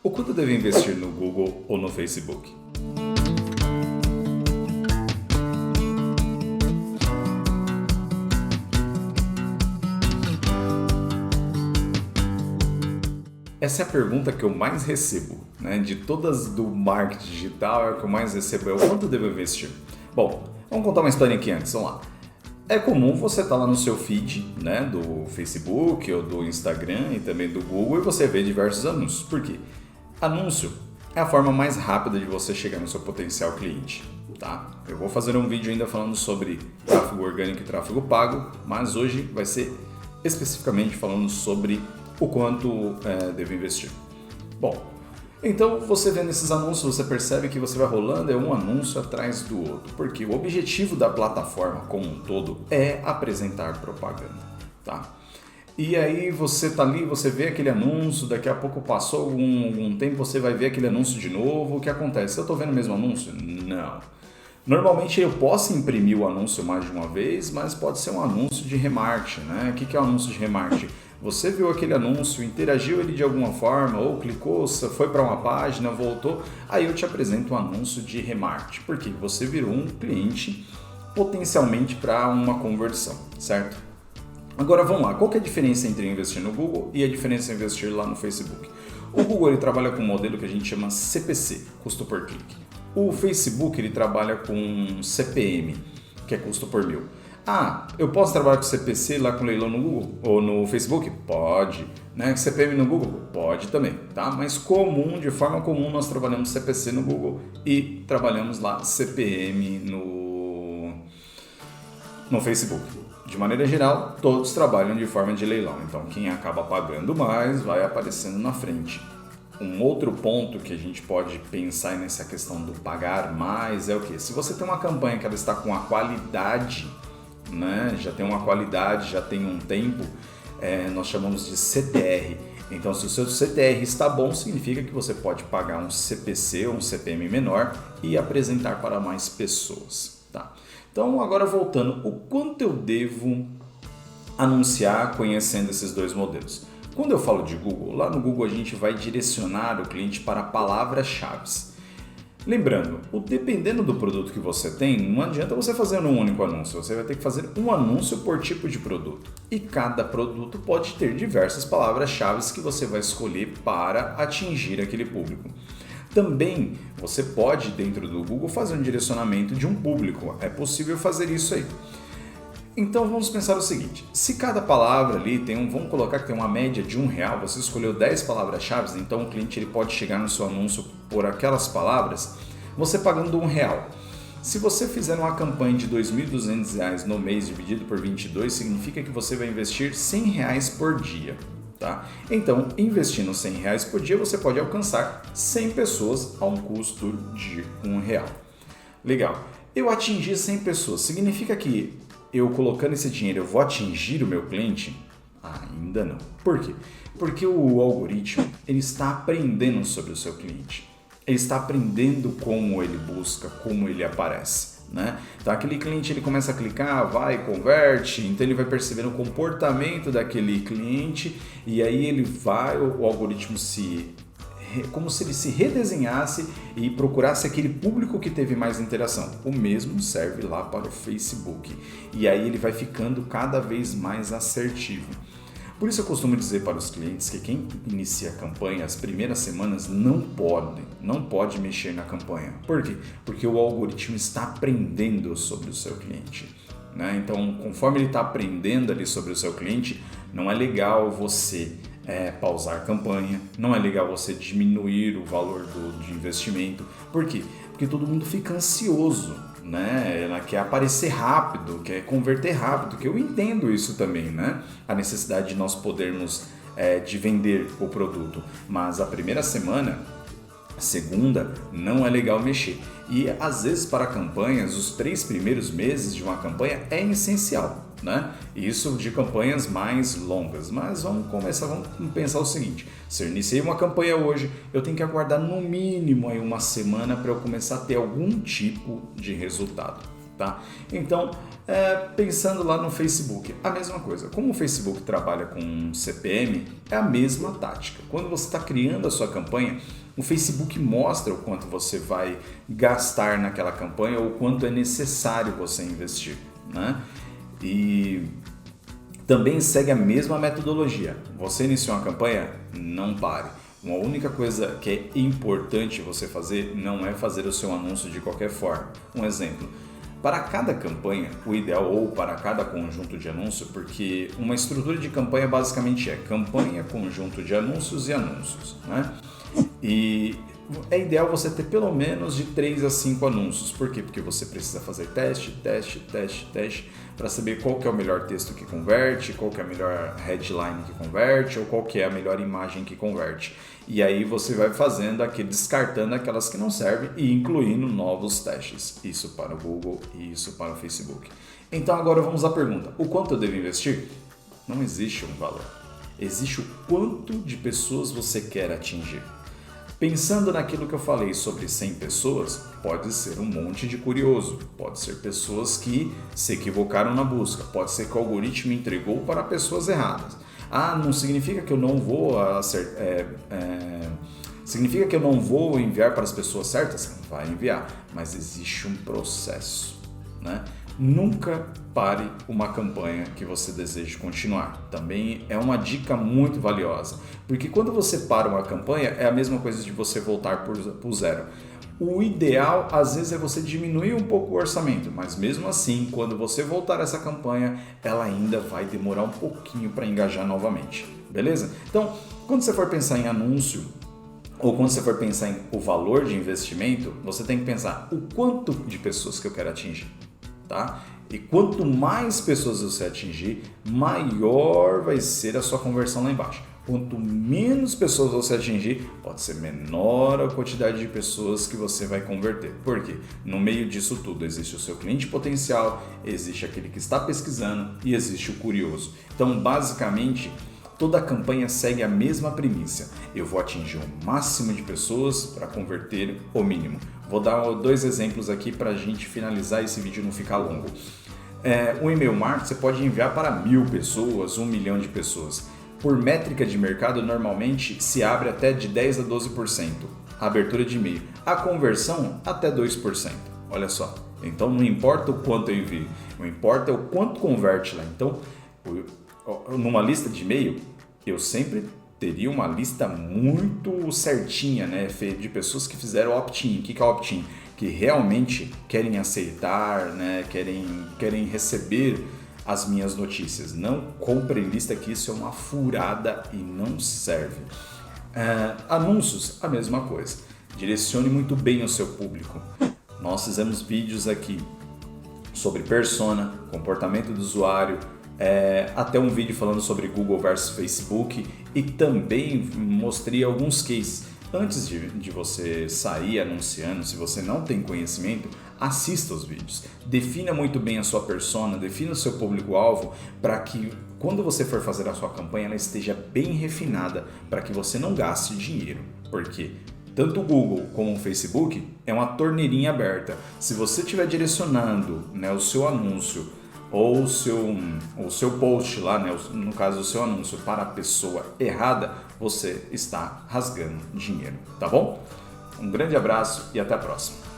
O quanto devo investir no Google ou no Facebook? Essa é a pergunta que eu mais recebo, né? De todas do marketing digital, é o que eu mais recebo, é o quanto devo investir? Bom, vamos contar uma história aqui antes, vamos lá. É comum você estar lá no seu feed, né, do Facebook ou do Instagram e também do Google e você vê diversos anúncios. Por quê? Anúncio é a forma mais rápida de você chegar no seu potencial cliente, tá? Eu vou fazer um vídeo ainda falando sobre tráfego orgânico e tráfego pago, mas hoje vai ser especificamente falando sobre o quanto devo investir. Bom, então você vendo esses anúncios, você percebe que você vai rolando um anúncio atrás do outro, porque o objetivo da plataforma como um todo é apresentar propaganda, tá? E aí você tá ali, você vê aquele anúncio, daqui a pouco passou algum tempo, você vai ver aquele anúncio de novo, o que acontece? Eu tô vendo o mesmo anúncio? Não. Normalmente eu posso imprimir o anúncio mais de uma vez, mas pode ser um anúncio de remarketing, né? O que é um anúncio de remarketing? Você viu aquele anúncio, interagiu ele de alguma forma, ou clicou, foi para uma página, voltou, aí eu te apresento um anúncio de remarketing, porque você virou um cliente potencialmente para uma conversão, certo? Agora vamos lá, qual que é a diferença entre investir no Google e a diferença em investir lá no Facebook? O Google ele trabalha com um modelo que a gente chama CPC, custo por clique. O Facebook ele trabalha com CPM, que é custo por mil. Ah, eu posso trabalhar com CPC lá com leilão no Google ou no Facebook? Pode. Né? CPM no Google? Pode também, tá? Mas de forma comum, nós trabalhamos CPC no Google e trabalhamos lá CPM no Facebook. De maneira geral, todos trabalham de forma de leilão, então quem acaba pagando mais vai aparecendo na frente. Um outro ponto que a gente pode pensar nessa questão do pagar mais é o quê? Se você tem uma campanha que ela está com a qualidade, né? Já tem uma qualidade, já tem um tempo, nós chamamos de CTR. Então, se o seu CTR está bom, significa que você pode pagar um CPC ou um CPM menor e apresentar para mais pessoas, tá? Então, agora voltando, o quanto eu devo anunciar conhecendo esses dois modelos? Quando eu falo de Google, lá no Google a gente vai direcionar o cliente para palavras-chave. Lembrando, dependendo do produto que você tem, não adianta você fazer um único anúncio, você vai ter que fazer um anúncio por tipo de produto. E cada produto pode ter diversas palavras-chave que você vai escolher para atingir aquele público. Também você pode, dentro do Google, fazer um direcionamento de um público, é possível fazer isso aí. Então vamos pensar o seguinte, se cada palavra ali vamos colocar que tem uma média de R$1, você escolheu 10 palavras-chave, então o cliente ele pode chegar no seu anúncio por aquelas palavras, você pagando R$1. Se você fizer uma campanha de R$2.200 no mês dividido por 22, significa que você vai investir R$100 por dia. Tá? Então, investindo R$100 por dia, você pode alcançar 100 pessoas a um custo de R$1. Legal. Eu atingi 100 pessoas, significa que eu colocando esse dinheiro, eu vou atingir o meu cliente? Ainda não. Por quê? Porque o algoritmo ele está aprendendo sobre o seu cliente. Ele está aprendendo como ele busca, como ele aparece. Né? Então aquele cliente ele começa a clicar, vai, converte, então ele vai percebendo o comportamento daquele cliente e aí ele vai, o algoritmo como se ele se redesenhasse e procurasse aquele público que teve mais interação. O mesmo serve lá para o Facebook. E aí ele vai ficando cada vez mais assertivo. Por isso eu costumo dizer para os clientes que quem inicia a campanha, as primeiras semanas, não pode mexer na campanha. Por quê? Porque o algoritmo está aprendendo sobre o seu cliente. Né? Então, conforme ele está aprendendo ali sobre o seu cliente, não é legal você pausar a campanha, não é legal você diminuir o valor de investimento. Por quê? Porque todo mundo fica ansioso, né? Ela quer aparecer rápido, quer converter rápido, que eu entendo isso também, né? A necessidade de nós podermos de vender o produto, mas a primeira semana, a segunda, não é legal mexer. E às vezes para campanhas, os 3 primeiros meses de uma campanha é essencial, né? Isso de campanhas mais longas. Mas vamos pensar o seguinte: se eu iniciei uma campanha hoje, eu tenho que aguardar no mínimo aí uma semana para eu começar a ter algum tipo de resultado. tá? Então, pensando lá no Facebook, a mesma coisa. Como o Facebook trabalha com CPM, é a mesma tática. Quando você está criando a sua campanha, o Facebook mostra o quanto você vai gastar naquela campanha ou o quanto é necessário você investir, né? E também segue a mesma metodologia. Você iniciou uma campanha? Não pare. Uma única coisa que é importante você fazer não é fazer o seu anúncio de qualquer forma. Um exemplo, para cada campanha, o ideal, ou para cada conjunto de anúncio, porque uma estrutura de campanha basicamente é campanha, conjunto de anúncios e anúncios, né? E é ideal você ter pelo menos de 3 a 5 anúncios. Por quê? Porque você precisa fazer teste para saber qual que é o melhor texto que converte, qual que é a melhor headline que converte ou qual que é a melhor imagem que converte. E aí você vai fazendo descartando aquelas que não servem e incluindo novos testes. Isso para o Google e isso para o Facebook. Então agora vamos à pergunta: o quanto eu devo investir? Não existe um valor. Existe o quanto de pessoas você quer atingir. Pensando naquilo que eu falei sobre 100 pessoas, pode ser um monte de curioso, pode ser pessoas que se equivocaram na busca, pode ser que o algoritmo entregou para pessoas erradas. Ah, não significa que eu não vou significa que eu não vou enviar para as pessoas certas? Vai enviar, mas existe um processo, né? Nunca pare uma campanha que você deseje continuar. Também é uma dica muito valiosa, porque quando você para uma campanha é a mesma coisa de você voltar por zero. O ideal, às vezes, é você diminuir um pouco o orçamento, mas mesmo assim, quando você voltar essa campanha, ela ainda vai demorar um pouquinho para engajar novamente, beleza? Então, quando você for pensar em anúncio, ou quando você for pensar em o valor de investimento, você tem que pensar o quanto de pessoas que eu quero atingir. Tá? E quanto mais pessoas você atingir, maior vai ser a sua conversão lá embaixo. Quanto menos pessoas você atingir, pode ser menor a quantidade de pessoas que você vai converter. Por quê? No meio disso tudo existe o seu cliente potencial, existe aquele que está pesquisando e existe o curioso. Então, basicamente, toda a campanha segue a mesma premissa. Eu vou atingir o máximo de pessoas para converter o mínimo. Vou dar 2 exemplos aqui para a gente finalizar esse vídeo e não ficar longo. O e-mail marketing você pode enviar para 1.000 pessoas, 1 milhão de pessoas. Por métrica de mercado, normalmente se abre até de 10 a 12%. A abertura de e-mail. A conversão, até 2%. Olha só. Então não importa o quanto eu envio, o importa é o quanto converte lá. Então, numa lista de e-mail, eu sempre teria uma lista muito certinha, né, de pessoas que fizeram opt-in. O que é opt-in? Que realmente querem aceitar, né, querem receber as minhas notícias. Não compre lista, que isso é uma furada e não serve. Anúncios, a mesma coisa. Direcione muito bem o seu público. Nós fizemos vídeos aqui sobre persona, comportamento do usuário, até um vídeo falando sobre Google versus Facebook, e também mostrei alguns cases. Antes de você sair anunciando, se você não tem conhecimento, assista os vídeos. Defina muito bem a sua persona, defina o seu público-alvo, para que quando você for fazer a sua campanha, ela esteja bem refinada, para que você não gaste dinheiro. Porque tanto o Google como o Facebook é uma torneirinha aberta. Se você estiver direcionando, né, o seu anúncio ou o seu post lá, né, no caso o seu anúncio, para a pessoa errada, você está rasgando dinheiro, tá bom? Um grande abraço e até a próxima.